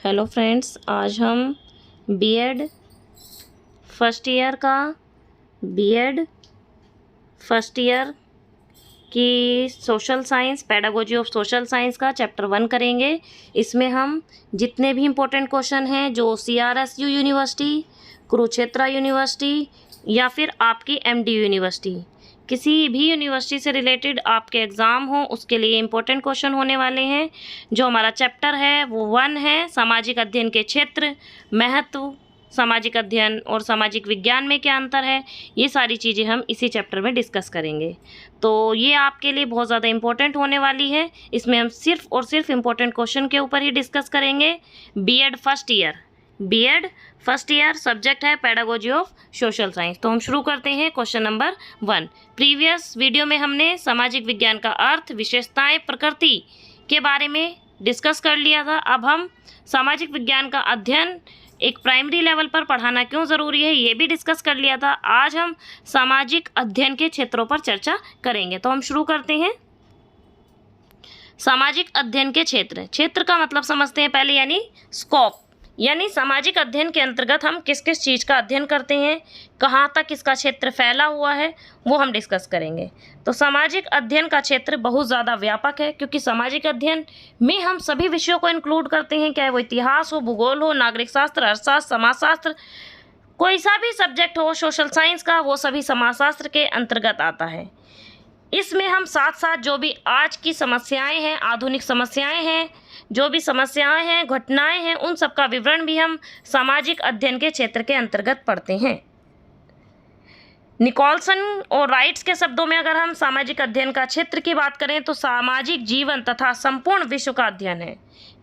Hello friends, आज हम BEd first year की social science, pedagogy of social science का चैप्टर 1 करेंगे। इसमें हम जितने भी इम्पोर्टेंट क्वेश्चन हैं जो CRSU यूनिवर्सिटी, कुरुक्षेत्र यूनिवर्सिटी या फिर आपकी MDU यूनिवर्सिटी, किसी भी यूनिवर्सिटी से रिलेटेड आपके एग्ज़ाम हो उसके लिए इम्पोर्टेंट क्वेश्चन होने वाले हैं। जो हमारा चैप्टर है वो 1 है, सामाजिक अध्ययन के क्षेत्र, महत्व, सामाजिक अध्ययन और सामाजिक विज्ञान में क्या अंतर है, ये सारी चीज़ें हम इसी चैप्टर में डिस्कस करेंगे। तो ये आपके लिए बहुत ज़्यादा इम्पोर्टेंट होने वाली है। इसमें हम सिर्फ और सिर्फ इम्पोर्टेंट क्वेश्चन के ऊपर ही डिस्कस करेंगे। बीएड फर्स्ट ईयर सब्जेक्ट है पेडागोजी ऑफ सोशल साइंस। तो हम शुरू करते हैं क्वेश्चन नंबर 1। प्रीवियस वीडियो में हमने सामाजिक विज्ञान का अर्थ, विशेषताएं, प्रकृति के बारे में डिस्कस कर लिया था। अब हम सामाजिक विज्ञान का अध्ययन एक प्राइमरी लेवल पर पढ़ाना क्यों ज़रूरी है ये भी डिस्कस कर लिया था। आज हम सामाजिक अध्ययन के क्षेत्रों पर चर्चा करेंगे। तो हम शुरू करते हैं। सामाजिक अध्ययन के क्षेत्र का मतलब समझते हैं पहले, यानी स्कोप, यानी सामाजिक अध्ययन के अंतर्गत हम किस किस चीज़ का अध्ययन करते हैं, कहाँ तक इसका क्षेत्र फैला हुआ है, वो हम डिस्कस करेंगे। तो सामाजिक अध्ययन का क्षेत्र बहुत ज़्यादा व्यापक है, क्योंकि सामाजिक अध्ययन में हम सभी विषयों को इंक्लूड करते हैं, चाहे वो इतिहास हो, भूगोल हो, नागरिक शास्त्र, अर्थशास्त्र, समाजशास्त्र, कोई सा भी सब्जेक्ट हो सोशल साइंस का, वो सभी समाजशास्त्र के अंतर्गत आता है। इसमें हम साथ साथ जो भी आज की समस्याएं हैं, आधुनिक समस्याएं हैं, जो भी समस्याएं हैं, घटनाएं हैं, उन सब का विवरण भी हम सामाजिक अध्ययन के क्षेत्र के अंतर्गत पढ़ते हैं। निकोलसन और राइट्स के शब्दों में अगर हम सामाजिक अध्ययन का क्षेत्र की बात करें तो सामाजिक जीवन तथा संपूर्ण विश्व का अध्ययन है।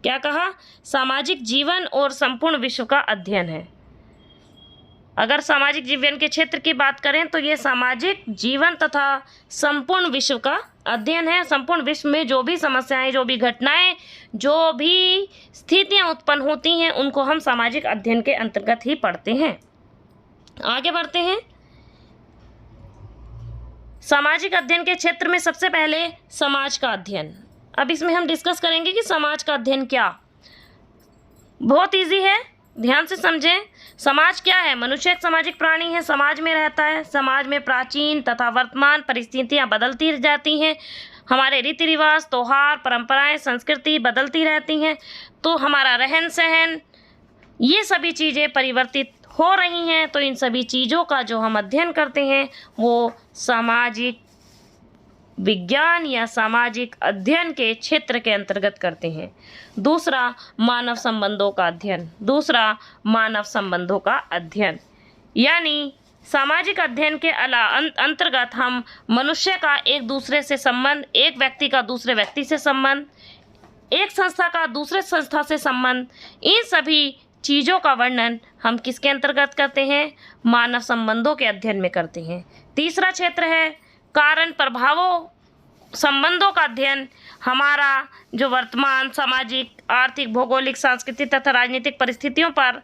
क्या कहा? सामाजिक जीवन और संपूर्ण विश्व का अध्ययन है। अगर सामाजिक जीवन के क्षेत्र की बात करें तो ये सामाजिक जीवन तथा संपूर्ण विश्व का अध्ययन है। संपूर्ण विश्व में जो भी समस्याएं, जो भी घटनाएं, जो भी स्थितियां उत्पन्न होती हैं, उनको हम सामाजिक अध्ययन के अंतर्गत ही पढ़ते हैं। आगे बढ़ते हैं। सामाजिक अध्ययन के क्षेत्र में सबसे पहले समाज का अध्ययन। अब इसमें हम डिस्कस करेंगे कि समाज का अध्ययन क्या। बहुत इजी है, ध्यान से समझें। समाज क्या है? मनुष्य एक सामाजिक प्राणी है, समाज में रहता है। समाज में प्राचीन तथा वर्तमान परिस्थितियां बदलती जाती हैं। हमारे रीति रिवाज, त्योहार, परंपराएं, संस्कृति बदलती रहती हैं। तो हमारा रहन सहन, ये सभी चीज़ें परिवर्तित हो रही हैं। तो इन सभी चीज़ों का जो हम अध्ययन करते हैं वो सामाजिक विज्ञान या सामाजिक अध्ययन के क्षेत्र के अंतर्गत करते हैं। दूसरा, मानव संबंधों का अध्ययन, यानी सामाजिक अध्ययन के अंतर्गत हम मनुष्य का एक दूसरे से संबंध, एक व्यक्ति का दूसरे व्यक्ति से संबंध, एक संस्था का दूसरे संस्था से संबंध, इन सभी चीज़ों का वर्णन हम किसके अंतर्गत करते हैं? मानव संबंधों के अध्ययन में करते हैं। तीसरा क्षेत्र है कारण प्रभावों संबंधों का अध्ययन। हमारा जो वर्तमान सामाजिक, आर्थिक, भौगोलिक, सांस्कृतिक तथा राजनीतिक परिस्थितियों पर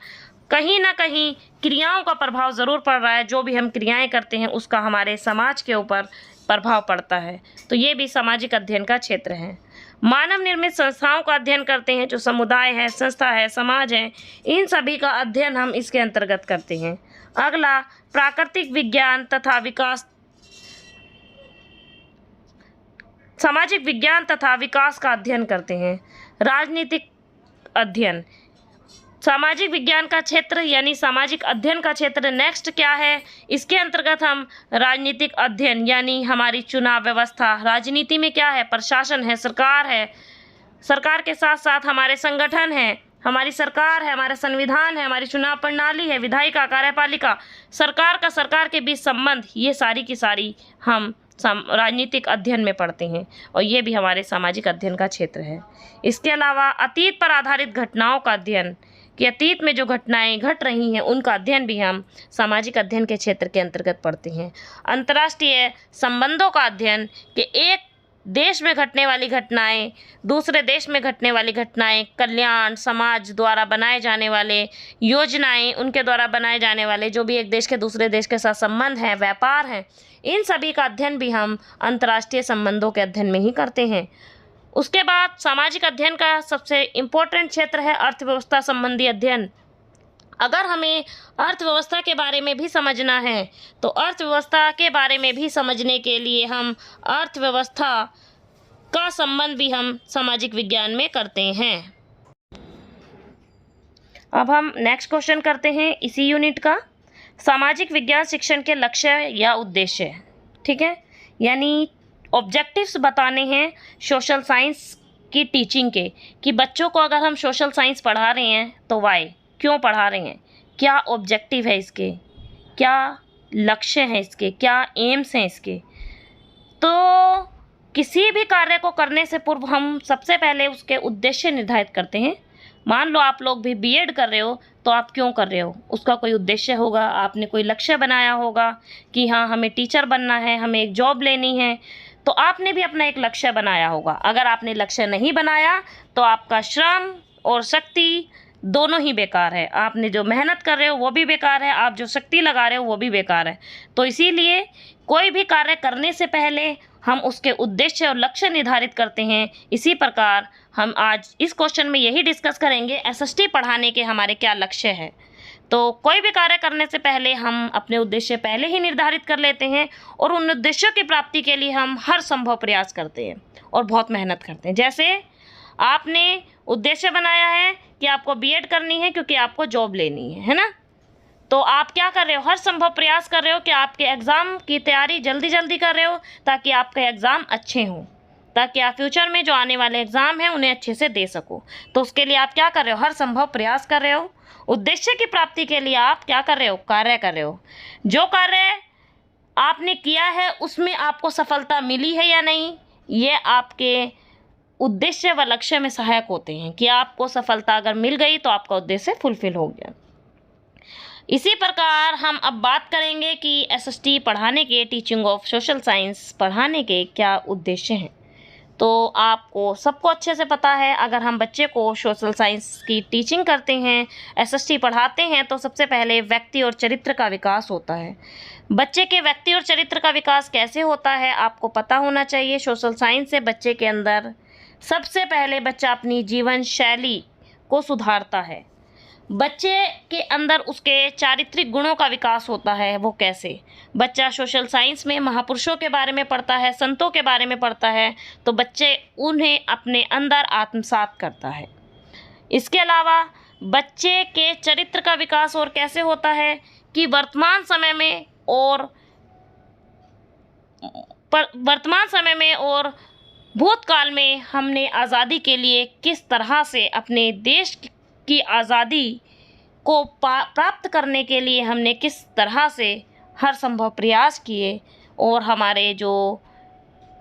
कहीं ना कहीं क्रियाओं का प्रभाव ज़रूर पड़ रहा है। जो भी हम क्रियाएं करते हैं उसका हमारे समाज के ऊपर प्रभाव पड़ता है। तो ये भी सामाजिक अध्ययन का क्षेत्र है। मानव निर्मित संस्थाओं का अध्ययन करते हैं, जो समुदाय है, संस्था है, समाज है, इन सभी का अध्ययन हम इसके अंतर्गत करते हैं। अगला, प्राकृतिक विज्ञान तथा विकास, सामाजिक विज्ञान तथा विकास का अध्ययन करते हैं। राजनीतिक अध्ययन, सामाजिक विज्ञान का क्षेत्र यानी सामाजिक अध्ययन का क्षेत्र नेक्स्ट क्या है? इसके अंतर्गत हम राजनीतिक अध्ययन, यानी हमारी चुनाव व्यवस्था, राजनीति में क्या है? प्रशासन है, सरकार है, सरकार के साथ साथ हमारे संगठन हैं, हमारी सरकार है, हमारा संविधान है, हमारी चुनाव प्रणाली है, विधायिका, कार्यपालिका, सरकार के बीच संबंध, ये सारी की सारी हम राजनीतिक अध्ययन में पढ़ते हैं और ये भी हमारे सामाजिक अध्ययन का क्षेत्र है। इसके अलावा अतीत पर आधारित घटनाओं का अध्ययन, कि अतीत में जो घटनाएं घट रही हैं उनका अध्ययन भी हम सामाजिक अध्ययन के क्षेत्र के अंतर्गत पढ़ते हैं। अंतर्राष्ट्रीय संबंधों का अध्ययन, कि एक देश में घटने वाली घटनाएं, दूसरे देश में घटने वाली घटनाएं, कल्याण, समाज द्वारा बनाए जाने वाले योजनाएं, उनके द्वारा बनाए जाने वाले जो भी एक देश के दूसरे देश के साथ संबंध हैं, व्यापार हैं, इन सभी का अध्ययन भी हम अंतर्राष्ट्रीय संबंधों के अध्ययन में ही करते हैं। उसके बाद सामाजिक अध्ययन का सबसे इम्पोर्टेंट क्षेत्र है अर्थव्यवस्था संबंधी अध्ययन। अगर हमें अर्थव्यवस्था के बारे में भी समझना है तो अर्थव्यवस्था के बारे में भी समझने के लिए हम अर्थव्यवस्था का संबंध भी हम सामाजिक विज्ञान में करते हैं। अब हम नेक्स्ट क्वेश्चन करते हैं इसी यूनिट का, सामाजिक विज्ञान शिक्षण के लक्ष्य या उद्देश्य। ठीक है, यानी ऑब्जेक्टिव्स बताने हैं सोशल साइंस की टीचिंग के, कि बच्चों को अगर हम सोशल साइंस पढ़ा रहे हैं तो वाई, क्यों पढ़ा रहे हैं, क्या ऑब्जेक्टिव है इसके, क्या लक्ष्य हैं इसके, क्या एम्स हैं इसके। तो किसी भी कार्य को करने से पूर्व हम सबसे पहले उसके उद्देश्य निर्धारित करते हैं। मान लो आप लोग भी बीएड कर रहे हो तो आप क्यों कर रहे हो, उसका कोई उद्देश्य होगा, आपने कोई लक्ष्य बनाया होगा कि हाँ हमें टीचर बनना है, हमें एक जॉब लेनी है, तो आपने भी अपना एक लक्ष्य बनाया होगा। अगर आपने लक्ष्य नहीं बनाया तो आपका श्रम और शक्ति दोनों ही बेकार है, आपने जो मेहनत कर रहे हो वो भी बेकार है, आप जो शक्ति लगा रहे हो वो भी बेकार है। तो इसीलिए कोई भी कार्य करने से पहले हम उसके उद्देश्य और लक्ष्य निर्धारित करते हैं। इसी प्रकार हम आज इस क्वेश्चन में यही डिस्कस करेंगे एसएसटी पढ़ाने के हमारे क्या लक्ष्य है। तो कोई भी कार्य करने से पहले हम अपने उद्देश्य पहले ही निर्धारित कर लेते हैं और उन उद्देश्यों की प्राप्ति के लिए हम हर संभव प्रयास करते हैं और बहुत मेहनत करते हैं। जैसे आपने उद्देश्य बनाया है कि आपको बीएड करनी है क्योंकि आपको जॉब लेनी है ना, तो आप क्या कर रहे हो, हर संभव प्रयास कर रहे हो कि आपके एग्ज़ाम की तैयारी जल्दी जल्दी कर रहे हो ताकि आपके एग्ज़ाम अच्छे हों, ताकि आप फ्यूचर में जो आने वाले एग्ज़ाम हैं उन्हें अच्छे से दे सको। तो उसके लिए आप क्या कर रहे हो, हर संभव प्रयास कर रहे हो। उद्देश्य की प्राप्ति के लिए आप क्या कर रहे हो, कार्य कर रहे हो। जो कार्य आपने किया है उसमें आपको सफलता मिली है या नहीं, ये आपके उद्देश्य व लक्ष्य में सहायक होते हैं कि आपको सफलता अगर मिल गई तो आपका उद्देश्य फुलफिल हो गया। इसी प्रकार हम अब बात करेंगे कि एसएसटी पढ़ाने के, टीचिंग ऑफ सोशल साइंस पढ़ाने के क्या उद्देश्य हैं। तो आपको सबको अच्छे से पता है, अगर हम बच्चे को सोशल साइंस की टीचिंग करते हैं, एसएसटी पढ़ाते हैं, तो सबसे पहले व्यक्ति और चरित्र का विकास होता है। बच्चे के व्यक्ति और चरित्र का विकास कैसे होता है आपको पता होना चाहिए। सोशल साइंस से बच्चे के अंदर सबसे पहले बच्चा अपनी जीवन शैली को सुधारता है। बच्चे के अंदर उसके चारित्रिक गुणों का विकास होता है। वो कैसे, बच्चा सोशल साइंस में महापुरुषों के बारे में पढ़ता है, संतों के बारे में पढ़ता है, तो बच्चे उन्हें अपने अंदर आत्मसात करता है। इसके अलावा बच्चे के चरित्र का विकास और कैसे होता है कि वर्तमान समय में और भूतकाल में हमने आज़ादी के लिए किस तरह से अपने देश की आज़ादी को प्राप्त करने के लिए हमने किस तरह से हर संभव प्रयास किए, और हमारे जो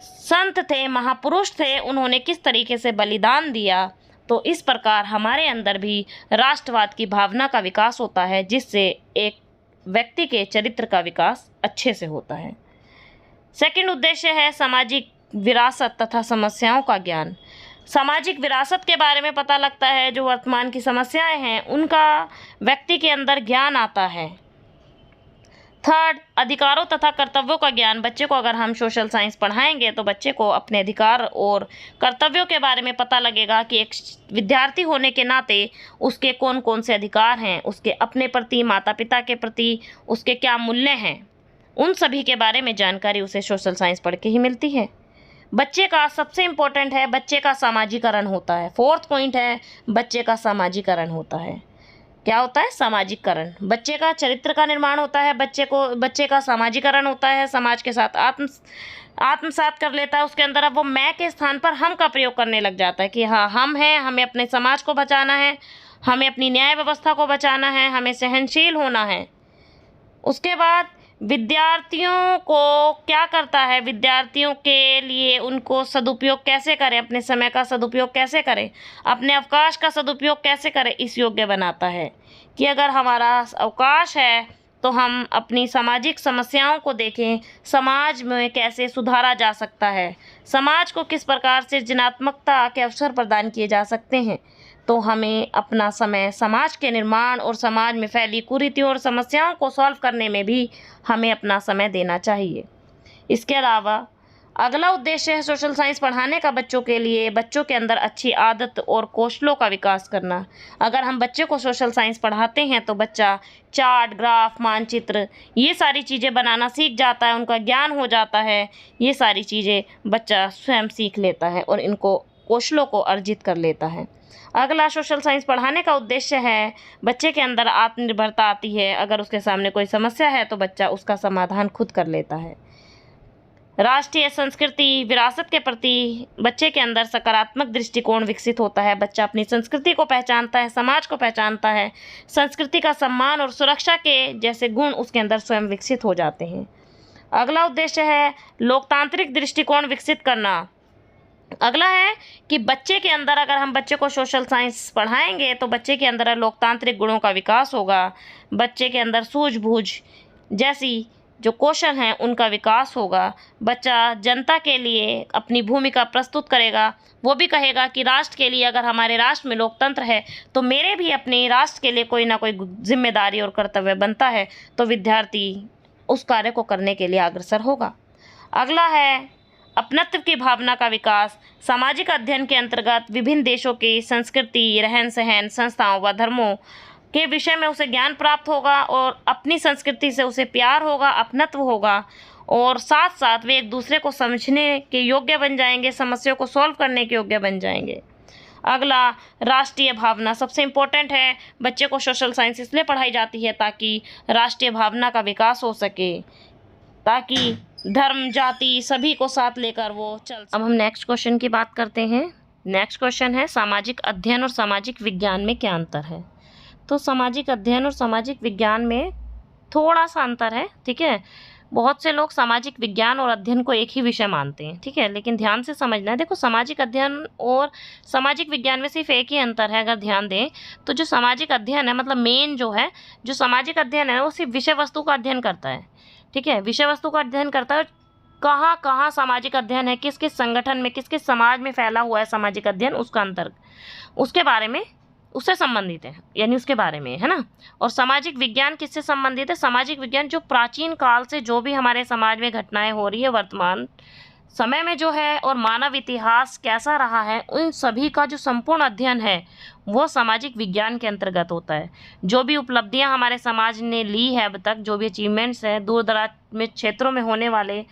संत थे, महापुरुष थे, उन्होंने किस तरीके से बलिदान दिया। तो इस प्रकार हमारे अंदर भी राष्ट्रवाद की भावना का विकास होता है, जिससे एक व्यक्ति के चरित्र का विकास अच्छे से होता है। सेकंड उद्देश्य है सामाजिक विरासत तथा समस्याओं का ज्ञान। सामाजिक विरासत के बारे में पता लगता है, जो वर्तमान की समस्याएं हैं उनका व्यक्ति के अंदर ज्ञान आता है। थर्ड, अधिकारों तथा कर्तव्यों का ज्ञान। बच्चे को अगर हम सोशल साइंस पढ़ाएंगे तो बच्चे को अपने अधिकार और कर्तव्यों के बारे में पता लगेगा कि एक विद्यार्थी होने के नाते उसके कौन कौन से अधिकार हैं, उसके अपने प्रति, माता पिता के प्रति उसके क्या मूल्य हैं, उन सभी के बारे में जानकारी उसे सोशल साइंस पढ़ के ही मिलती है। बच्चे का सबसे इम्पोर्टेंट है, बच्चे का सामाजिकरण होता है। फोर्थ पॉइंट है, बच्चे का सामाजिकरण होता है। क्या होता है, सामाजिकरण। बच्चे का चरित्र का निर्माण होता है, बच्चे का सामाजिकरण होता है, समाज के साथ आत्मसात कर लेता है उसके अंदर। अब वो मैं के स्थान पर हम का प्रयोग करने लग जाता है कि हाँ हम हैं, हमें अपने समाज को बचाना है, हमें अपनी न्याय व्यवस्था को बचाना है, हमें सहनशील होना है। उसके बाद विद्यार्थियों को क्या करता है, विद्यार्थियों के लिए उनको सदुपयोग कैसे करें, अपने समय का सदुपयोग कैसे करें, अपने अवकाश का सदुपयोग कैसे करें, इस योग्य बनाता है कि अगर हमारा अवकाश है तो हम अपनी सामाजिक समस्याओं को देखें, समाज में कैसे सुधारा जा सकता है, समाज को किस प्रकार से सृजनात्मकता के अवसर प्रदान किए जा सकते हैं। तो हमें अपना समय समाज के निर्माण और समाज में फैली कुरीतियों और समस्याओं को सॉल्व करने में भी हमें अपना समय देना चाहिए। इसके अलावा अगला उद्देश्य है सोशल साइंस पढ़ाने का बच्चों के लिए बच्चों के अंदर अच्छी आदत और कौशलों का विकास करना। अगर हम बच्चे को सोशल साइंस पढ़ाते हैं तो बच्चा चार्ट, ग्राफ, मानचित्र ये सारी चीज़ें बनाना सीख जाता है, उनका ज्ञान हो जाता है। ये सारी चीज़ें बच्चा स्वयं सीख लेता है और इनको कौशलों को अर्जित कर लेता है। अगला सोशल साइंस पढ़ाने का उद्देश्य है बच्चे के अंदर आत्मनिर्भरता आती है। अगर उसके सामने कोई समस्या है तो बच्चा उसका समाधान खुद कर लेता है। राष्ट्रीय संस्कृति विरासत के प्रति बच्चे के अंदर सकारात्मक दृष्टिकोण विकसित होता है। बच्चा अपनी संस्कृति को पहचानता है, समाज को पहचानता है। संस्कृति का सम्मान और सुरक्षा के जैसे गुण उसके अंदर स्वयं विकसित हो जाते हैं। अगला उद्देश्य है लोकतांत्रिक दृष्टिकोण विकसित करना। अगला है कि बच्चे के अंदर अगर हम बच्चे को सोशल साइंस पढ़ाएंगे तो बच्चे के अंदर लोकतांत्रिक गुणों का विकास होगा। बच्चे के अंदर सूझबूझ जैसी जो कौशल हैं उनका विकास होगा। बच्चा जनता के लिए अपनी भूमिका प्रस्तुत करेगा। वो भी कहेगा कि राष्ट्र के लिए, अगर हमारे राष्ट्र में लोकतंत्र है तो मेरे भी अपने राष्ट्र के लिए कोई ना कोई जिम्मेदारी और कर्तव्य बनता है। तो विद्यार्थी उस कार्य को करने के लिए अग्रसर होगा। अगला है अपनत्व की भावना का विकास। सामाजिक अध्ययन के अंतर्गत विभिन्न देशों की संस्कृति, रहन सहन, संस्थाओं व धर्मों के विषय में उसे ज्ञान प्राप्त होगा और अपनी संस्कृति से उसे प्यार होगा, अपनत्व होगा और साथ साथ वे एक दूसरे को समझने के योग्य बन जाएंगे, समस्याओं को सॉल्व करने के योग्य बन जाएंगे। अगला राष्ट्रीय भावना सबसे इम्पोर्टेंट है। बच्चे को सोशल साइंस इसलिए पढ़ाई जाती है ताकि राष्ट्रीय भावना का विकास हो सके, ताकि धर्म, जाति सभी को साथ लेकर वो चल। अब हम नेक्स्ट क्वेश्चन की बात करते हैं। नेक्स्ट क्वेश्चन है सामाजिक अध्ययन और सामाजिक विज्ञान में क्या अंतर है। तो सामाजिक अध्ययन और सामाजिक विज्ञान में थोड़ा सा अंतर है, ठीक है। बहुत से लोग सामाजिक विज्ञान और अध्ययन को एक ही विषय मानते हैं, ठीक है, लेकिन ध्यान से समझना है। देखो, सामाजिक अध्ययन और सामाजिक विज्ञान में सिर्फ एक ही अंतर है। अगर ध्यान दें तो जो सामाजिक अध्ययन है, मतलब मेन जो है, जो सामाजिक अध्ययन है वो सिर्फ विषय वस्तु का अध्ययन करता है, ठीक है, विषय वस्तु का अध्ययन करता है। कहाँ कहाँ सामाजिक अध्ययन है, किस किस संगठन में, किस किस समाज में फैला हुआ है सामाजिक अध्ययन, उसका अंतर, उसके बारे में, उससे संबंधित है, यानी उसके बारे में, है ना। और सामाजिक विज्ञान किससे संबंधित है। सामाजिक विज्ञान जो प्राचीन काल से जो भी हमारे समाज में घटनाएं हो रही है वर्तमान समय में जो है, और मानव इतिहास कैसा रहा है, उन सभी का जो संपूर्ण अध्ययन है वो सामाजिक विज्ञान के अंतर्गत होता है। जो भी उपलब्धियां हमारे समाज ने ली है अब तक, जो भी अचीवमेंट्स हैं, दूर दराज में क्षेत्रों में होने वाले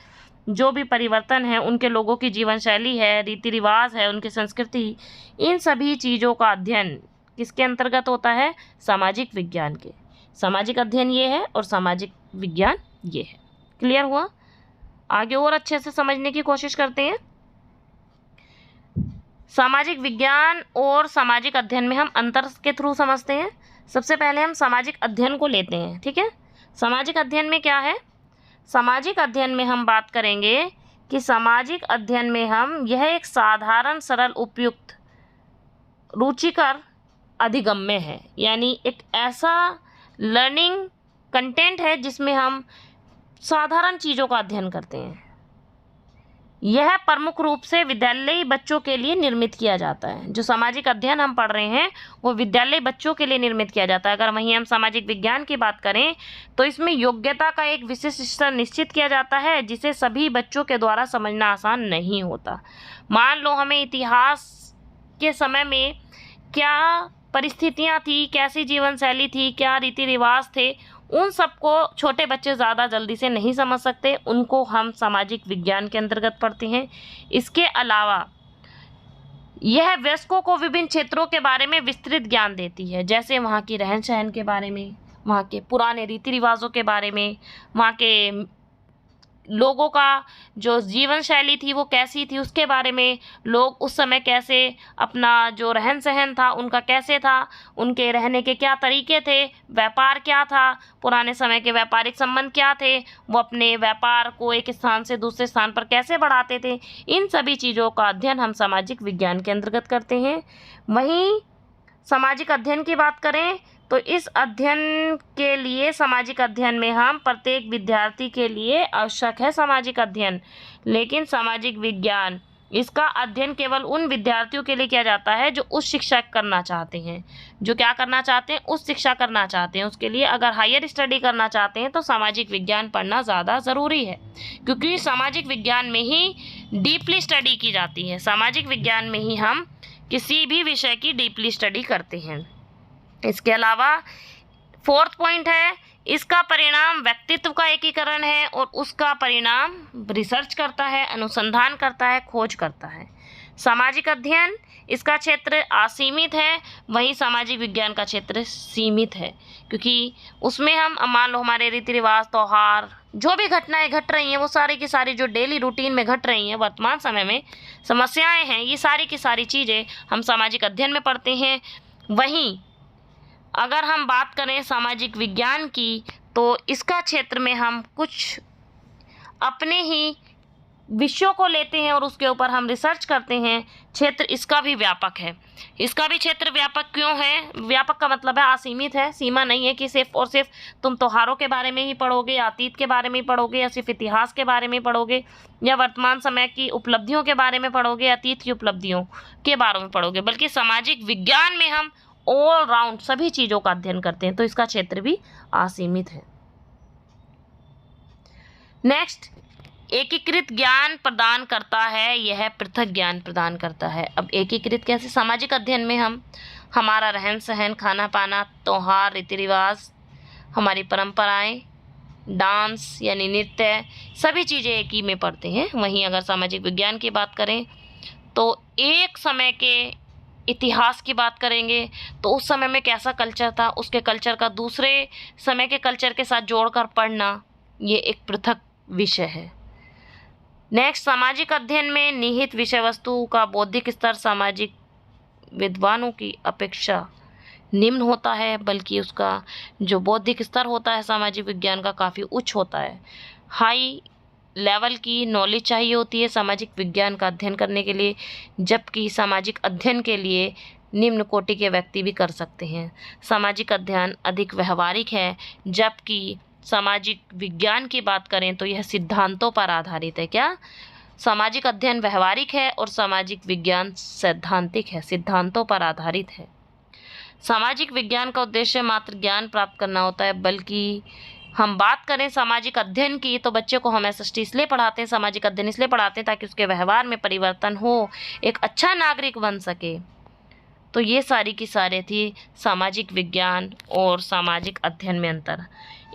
जो भी परिवर्तन है, उनके लोगों की जीवन शैली है, रीति रिवाज है, उनकी संस्कृति, इन सभी चीज़ों का अध्ययन किसके अंतर्गत होता है, सामाजिक विज्ञान के। सामाजिक अध्ययन ये है और सामाजिक विज्ञान ये है। क्लियर हुआ। आगे और अच्छे से समझने की कोशिश करते हैं। सामाजिक विज्ञान और सामाजिक अध्ययन में हम अंतर के थ्रू समझते हैं। सबसे पहले हम सामाजिक अध्ययन को लेते हैं, ठीक है। सामाजिक अध्ययन में क्या है, सामाजिक अध्ययन में हम बात करेंगे कि सामाजिक अध्ययन में हम, यह एक साधारण, सरल, उपयुक्त, रुचिकर अधिगम्य है, यानी एक ऐसा लर्निंग कंटेंट है जिसमें हम साधारण चीज़ों का अध्ययन करते हैं। यह प्रमुख रूप से विद्यालयी बच्चों के लिए निर्मित किया जाता है। जो सामाजिक अध्ययन हम पढ़ रहे हैं वो विद्यालयी बच्चों के लिए निर्मित किया जाता है। अगर वहीं हम सामाजिक विज्ञान की बात करें तो इसमें योग्यता का एक विशिष्ट स्तर निश्चित किया जाता है जिसे सभी बच्चों के द्वारा समझना आसान नहीं होता। मान लो हमें इतिहास के समय में क्या परिस्थितियाँ थी, कैसी जीवन शैली थी, क्या रीति रिवाज थे, उन सबको छोटे बच्चे ज़्यादा जल्दी से नहीं समझ सकते, उनको हम सामाजिक विज्ञान के अंतर्गत पढ़ते हैं। इसके अलावा यह वयस्कों को विभिन्न क्षेत्रों के बारे में विस्तृत ज्ञान देती है, जैसे वहाँ की रहन सहन के बारे में, वहाँ के पुराने रीति रिवाजों के बारे में, वहाँ के लोगों का जो जीवन शैली थी वो कैसी थी उसके बारे में, लोग उस समय कैसे अपना जो रहन सहन था उनका कैसे था, उनके रहने के क्या तरीके थे, व्यापार क्या था, पुराने समय के व्यापारिक संबंध क्या थे, वो अपने व्यापार को एक स्थान से दूसरे स्थान पर कैसे बढ़ाते थे, इन सभी चीज़ों का अध्ययन हम सामाजिक विज्ञान के अंतर्गत करते हैं। वहीं सामाजिक अध्ययन की बात करें तो इस अध्ययन के लिए, सामाजिक अध्ययन में हम प्रत्येक विद्यार्थी के लिए आवश्यक है सामाजिक अध्ययन, लेकिन सामाजिक विज्ञान इसका अध्ययन केवल उन विद्यार्थियों के लिए किया जाता है जो उस शिक्षा करना चाहते हैं, जो क्या करना चाहते हैं, उस शिक्षा करना चाहते हैं। उसके लिए अगर हायर स्टडी करना चाहते हैं तो सामाजिक विज्ञान पढ़ना ज़्यादा ज़रूरी है, क्योंकि सामाजिक विज्ञान में ही डीपली स्टडी की जाती है। सामाजिक विज्ञान में ही हम किसी भी विषय की डीपली स्टडी करते हैं। इसके अलावा फोर्थ पॉइंट है, इसका परिणाम व्यक्तित्व का एकीकरण है और उसका परिणाम रिसर्च करता है, अनुसंधान करता है, खोज करता है। सामाजिक अध्ययन, इसका क्षेत्र असीमित है, वहीं सामाजिक विज्ञान का क्षेत्र सीमित है, क्योंकि उसमें हम मान लो हमारे रीति रिवाज, त्यौहार, जो भी घटनाएं घट रही हैं वो सारी की सारी जो डेली रूटीन में घट रही हैं, वर्तमान समय में समस्याएं हैं, ये सारी की सारी चीज़ें हम सामाजिक अध्ययन में पढ़ते हैं। वहीं अगर हम बात करें सामाजिक विज्ञान की, तो इसका क्षेत्र में हम कुछ अपने ही विषयों को लेते हैं और उसके ऊपर हम रिसर्च करते हैं। क्षेत्र इसका भी व्यापक है। इसका भी क्षेत्र व्यापक क्यों है? व्यापक का मतलब है असीमित है, सीमा नहीं है कि सिर्फ और सिर्फ तुम त्योहारों के बारे में ही पढ़ोगे, या अतीत के बारे में ही पढ़ोगे, या सिर्फ इतिहास के बारे में पढ़ोगे, या वर्तमान समय की उपलब्धियों के बारे में पढ़ोगे, अतीत की उपलब्धियों के बारे में पढ़ोगे, बल्कि सामाजिक विज्ञान में हम ऑल राउंड सभी चीज़ों का अध्ययन करते हैं, तो इसका क्षेत्र भी असीमित है। नेक्स्ट, एकीकृत ज्ञान प्रदान करता है, यह पृथक ज्ञान प्रदान करता है। अब एकीकृत कैसे? सामाजिक अध्ययन में हम हमारा रहन सहन, खाना पाना, त्यौहार, रीति रिवाज, हमारी परंपराएं, डांस यानी नृत्य, सभी चीज़ें एक ही में पढ़ते हैं। वहीं अगर सामाजिक विज्ञान की बात करें तो एक समय के इतिहास की बात करेंगे तो उस समय में कैसा कल्चर था, उसके कल्चर का दूसरे समय के कल्चर के साथ जोड़कर पढ़ना, ये एक पृथक विषय है। नेक्स्ट, सामाजिक अध्ययन में निहित विषय वस्तु का बौद्धिक स्तर सामाजिक विद्वानों की अपेक्षा निम्न होता है, बल्कि उसका जो बौद्धिक स्तर होता है सामाजिक विज्ञान का काफ़ी उच्च होता है। हाई लेवल की नॉलेज चाहिए होती है सामाजिक विज्ञान का अध्ययन करने के लिए, जबकि सामाजिक अध्ययन के लिए निम्न कोटि के व्यक्ति भी कर सकते हैं। सामाजिक अध्ययन अधिक व्यवहारिक है, जबकि सामाजिक विज्ञान की बात करें तो यह सिद्धांतों पर आधारित है। क्या? सामाजिक अध्ययन व्यवहारिक है और सामाजिक विज्ञान सैद्धांतिक है, सिद्धांतों पर आधारित है। सामाजिक विज्ञान का उद्देश्य मात्र ज्ञान प्राप्त करना होता है, बल्कि हम बात करें सामाजिक अध्ययन की तो बच्चे को हम एसएसटी इसलिए पढ़ाते हैं, सामाजिक अध्ययन इसलिए पढ़ाते हैं ताकि उसके व्यवहार में परिवर्तन हो, एक अच्छा नागरिक बन सके। तो ये सारी की सारे थी सामाजिक विज्ञान और सामाजिक अध्ययन में अंतर।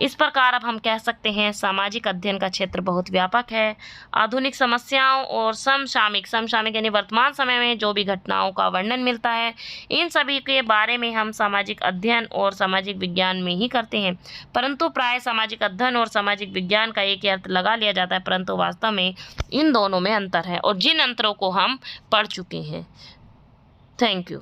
इस प्रकार अब हम कह सकते हैं सामाजिक अध्ययन का क्षेत्र बहुत व्यापक है। आधुनिक समस्याओं और समसामयिक यानी वर्तमान समय में जो भी घटनाओं का वर्णन मिलता है, इन सभी के बारे में हम सामाजिक अध्ययन और सामाजिक विज्ञान में ही करते हैं। परंतु प्राय सामाजिक अध्ययन और सामाजिक विज्ञान का एक ही अर्थ लगा लिया जाता है, परंतु वास्तव में इन दोनों में अंतर है और जिन अंतरों को हम पढ़ चुके हैं। Thank you.